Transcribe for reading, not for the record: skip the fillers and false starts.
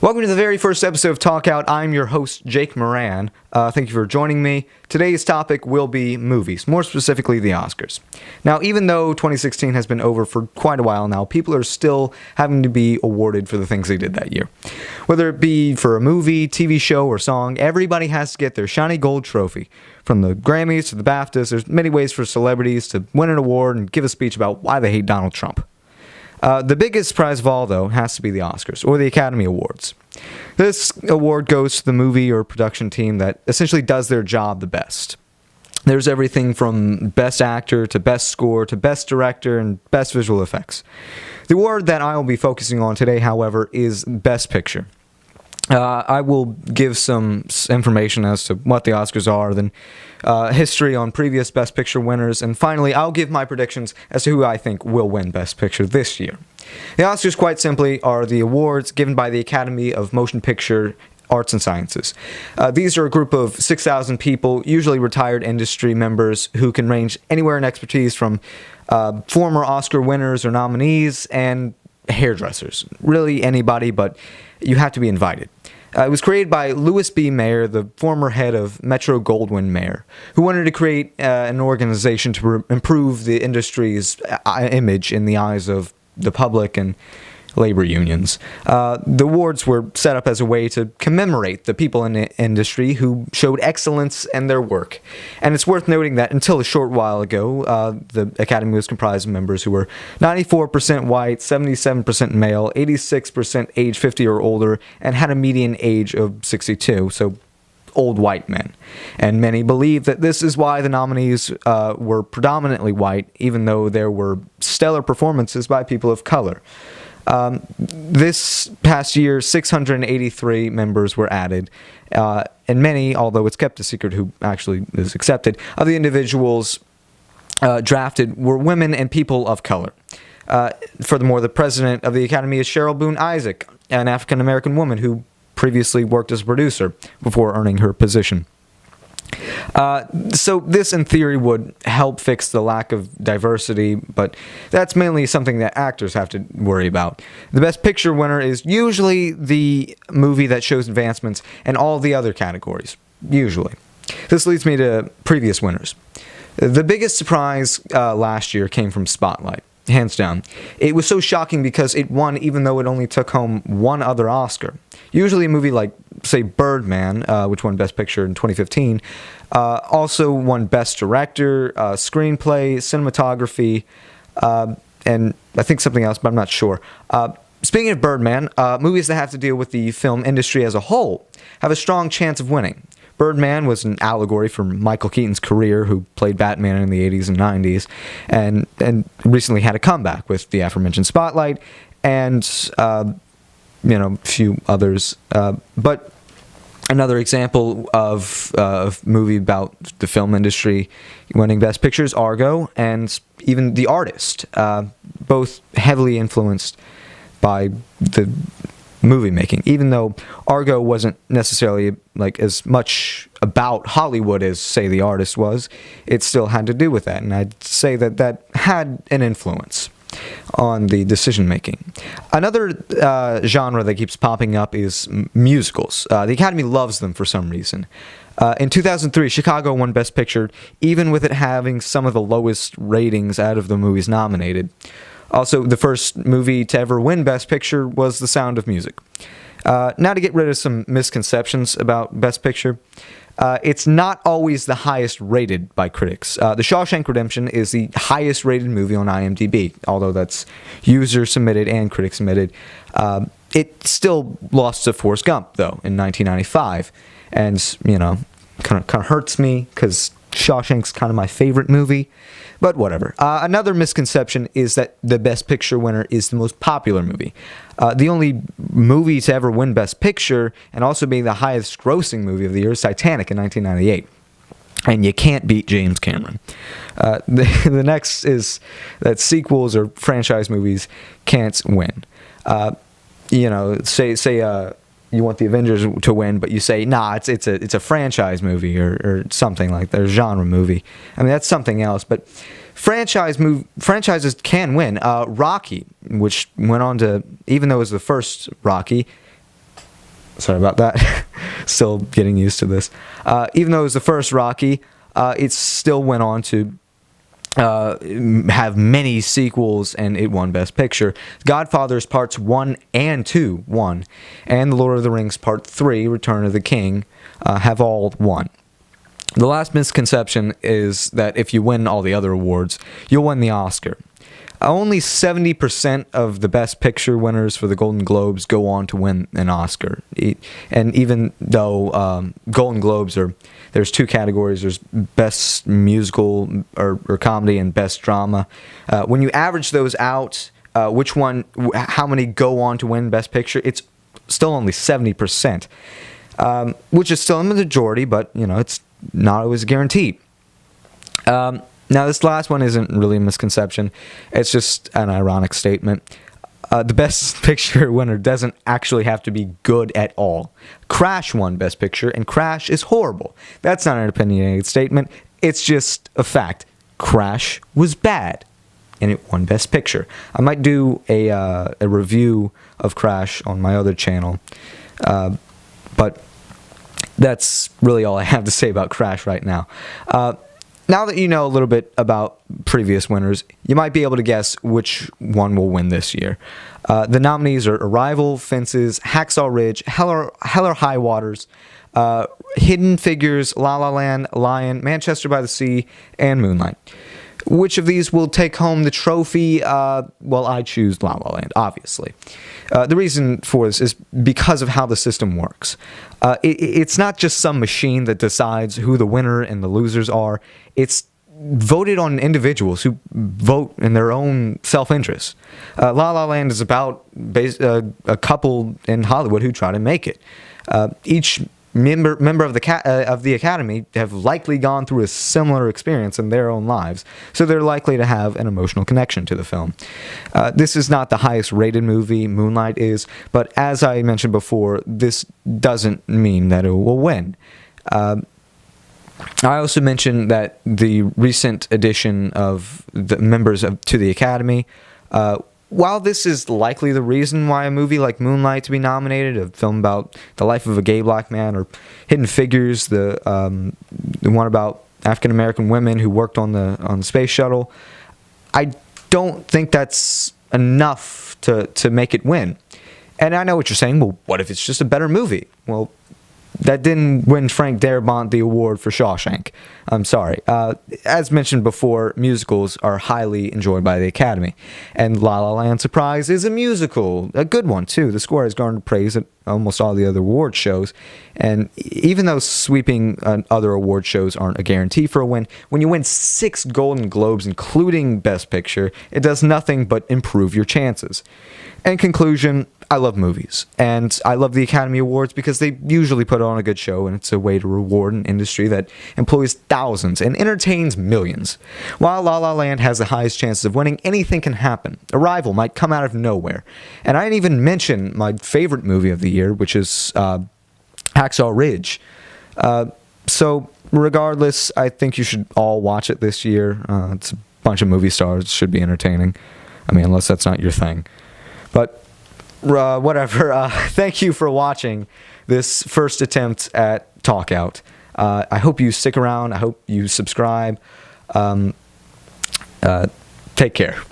Welcome to the very first episode of Talk Out. I'm your host, Jake Moran. Thank you for joining me. Today's topic will be movies, more specifically the Oscars. Now, even though 2016 has been over for quite a while now, people are still having to be awarded for the things they did that year. Whether it be for a movie, TV show, or song, everybody has to get their shiny gold trophy. From the Grammys to the BAFTAs, there's many ways for celebrities to win an award and give a speech about why they hate Donald Trump. The biggest prize of all, though, has to be the Oscars, or the Academy Awards. This award goes to the movie or production team that essentially does their job the best. There's everything from Best Actor to Best Score to Best Director and Best Visual Effects. The award that I will be focusing on today, however, is Best Picture. I will give some information as to what the Oscars are, then history on previous Best Picture winners, and finally, I'll give my predictions as to who I think will win Best Picture this year. The Oscars, quite simply, are the awards given by the Academy of Motion Picture Arts and Sciences. These are a group of 6,000 people, usually retired industry members, who can range anywhere in expertise from former Oscar winners or nominees and hairdressers. Really anybody, but you have to be invited. It was created by Louis B. Mayer, the former head of Metro-Goldwyn-Mayer, who wanted to create an organization to improve the industry's image in the eyes of the public and labor unions. The awards were set up as a way to commemorate the people in the industry who showed excellence in their work. And it's worth noting that until a short while ago, the Academy was comprised of members who were 94% white, 77% male, 86% age 50 or older, and had a median age of 62, so old white men. And many believe that this is why the nominees were predominantly white, even though there were stellar performances by people of color. This past year, 683 members were added, and many, although it's kept a secret who actually is accepted, of the individuals drafted were women and people of color. Furthermore, the president of the Academy is Cheryl Boone Isaac, an African-American woman who previously worked as a producer before earning her position. So this, in theory, would help fix the lack of diversity, but that's mainly something that actors have to worry about. The Best Picture winner is usually the movie that shows advancements in all the other categories, usually. This leads me to previous winners. The biggest surprise last year came from Spotlight, hands down. It was so shocking because it won even though it only took home one other Oscar. Usually a movie like, say, Birdman, which won Best Picture in 2015, also won Best Director, Screenplay, Cinematography, and I think something else, but I'm not sure. Speaking of Birdman, movies that have to deal with the film industry as a whole have a strong chance of winning. Birdman was an allegory for Michael Keaton's career, who played Batman in the 80s and 90s, and recently had a comeback with the aforementioned Spotlight, and a few others. But another example of a movie about the film industry winning Best Picture is Argo, and even The Artist, both heavily influenced by the movie making. Even though Argo wasn't necessarily like as much about Hollywood as, say, The Artist was, it still had to do with that, and I'd say that that had an influence on the decision making. Another genre that keeps popping up is musicals. The Academy loves them for some reason. In 2003, Chicago won Best Picture, even with it having some of the lowest ratings out of the movies nominated. Also, the first movie to ever win Best Picture was The Sound of Music. Now, to get rid of some misconceptions about Best Picture, it's not always the highest rated by critics. The Shawshank Redemption is the highest rated movie on IMDb, although that's user submitted and critic submitted. It still lost to Forrest Gump, though, in 1995. And, kind of hurts me because Shawshank's kind of my favorite movie, but whatever. Another misconception is that the Best Picture winner is the most popular movie. The only movie to ever win Best Picture, and also being the highest grossing movie of the year, is Titanic in 1998. And you can't beat James Cameron. The next is that sequels or franchise movies can't win. Say you want the Avengers to win, but you say, nah, it's a franchise movie or something like that, or genre movie. I mean, that's something else, but franchises can win. Rocky, which went on to, even though it was the first Rocky, Sorry about that. Still getting used to this. Even though it was the first Rocky, it still went on to have many sequels, and it won Best Picture. Godfather's Parts 1 and 2 won, and The Lord of the Rings Part 3, Return of the King, have all won. The last misconception is that if you win all the other awards, you'll win the Oscar. Only 70% of the Best Picture winners for the Golden Globes go on to win an Oscar. And even though Golden Globes there's two categories, there's Best Musical or Comedy and Best Drama. When you average those out, how many go on to win Best Picture, it's still only 70%, which is still a majority, but it's not always guaranteed. Now, this last one isn't really a misconception. It's just an ironic statement. The Best Picture winner doesn't actually have to be good at all. Crash won Best Picture, and Crash is horrible. That's not an opinionated statement. It's just a fact. Crash was bad, and it won Best Picture. I might do a review of Crash on my other channel, but that's really all I have to say about Crash right now. Now that you know a little bit about previous winners, you might be able to guess which one will win this year. The nominees are Arrival, Fences, Hacksaw Ridge, Hell or High Waters, Hidden Figures, La La Land, Lion, Manchester by the Sea, and Moonlight. Which of these will take home the trophy? Well, I choose La La Land, obviously. The reason for this is because of how the system works. It's not just some machine that decides who the winner and the losers are. It's voted on individuals who vote in their own self-interest. La La Land is about a couple in Hollywood who try to make it. Each member of the Academy have likely gone through a similar experience in their own lives, so they're likely to have an emotional connection to the film. This is not the highest rated movie, Moonlight is, but as I mentioned before, this doesn't mean that it will win. I also mentioned that the recent addition of the members to the Academy, while this is likely the reason why a movie like Moonlight to be nominated, a film about the life of a gay black man, or Hidden Figures, the one about African American women who worked on the space shuttle, I don't think that's enough to make it win. And I know what you're saying. Well, what if it's just a better movie? Well, that didn't win Frank Darabont the award for Shawshank. I'm sorry. As mentioned before, musicals are highly enjoyed by the Academy. And La La Land Surprise is a musical. A good one, too. The score has garnered praise at almost all the other award shows. And even though sweeping other award shows aren't a guarantee for a win, when you win 6 Golden Globes, including Best Picture, it does nothing but improve your chances. In conclusion, I love movies, and I love the Academy Awards because they usually put on a good show, and it's a way to reward an industry that employs thousands and entertains millions. While La La Land has the highest chances of winning, anything can happen. Arrival might come out of nowhere. And I didn't even mention my favorite movie of the year, which is Hacksaw Ridge. So regardless, I think you should all watch it this year. It's a bunch of movie stars. It should be entertaining. I mean, unless that's not your thing. But whatever. Thank you for watching this first attempt at Talk Out. I hope you stick around. I hope you subscribe. Take care.